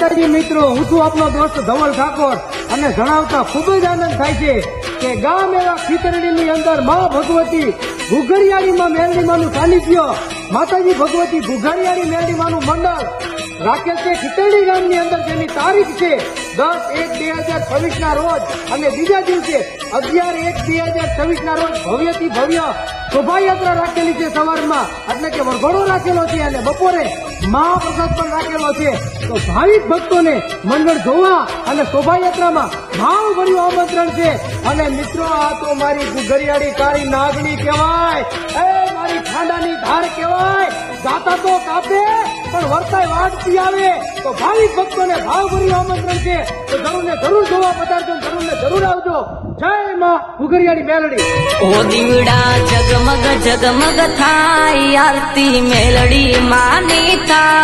માતાજી મિત્રો, હું છું આપનો દોસ્ત ધવલ ઠાકોર અને જણાવતા ખૂબ જ આનંદ થાય છે કે ગામ એવા ખીતરડીની અંદર મા ભગવતી ઘુઘરિયાળીમાં મેરડીમાંનું સાનિધ્ય, માતાજી ભગવતી ઘુઘરિયાળી મેરડીમાંનું મંડળ રાખેલ છે ખીતરડી ગામની અંદર, જેની તારીખ છે 10/1/2026 ના રોજ અને બીજા દિવસે 11/1/2026 ના રોજ ભવ્યથી ભવ્ય શોભાયાત્રા રાખેલી છે સવારમાં, એટલે કે વરઘોડો રાખેલો છે અને બપોરે મહાપ્રસાદ પણ રાખેલો છે. તો ભાવિક ભક્તોને મંડળ જોવા અને શોભાયાત્રામાં ભાવભર્યું આમંત્રણ છે. અને મિત્રો, આ તો મારી ઘુઘરિયાળી કાળી નાગણી કહેવાય, મારી ખાંડાની ધાર કહેવાય. ગાતા તો કાપે પણ વર્તાય વાગતી આવે. તો ભાવિક ભક્તોને ભાવભર્યું આમંત્રણ છે. તો જરૂર ને જરૂર જોવા પધારજો, જરૂર ને જરૂર આવજો. જય માં ઘુઘરિયાળી મેલડી. ઓ દીવડા જગમગ જગમગ થાય, આરતી મેલડી માની થાય.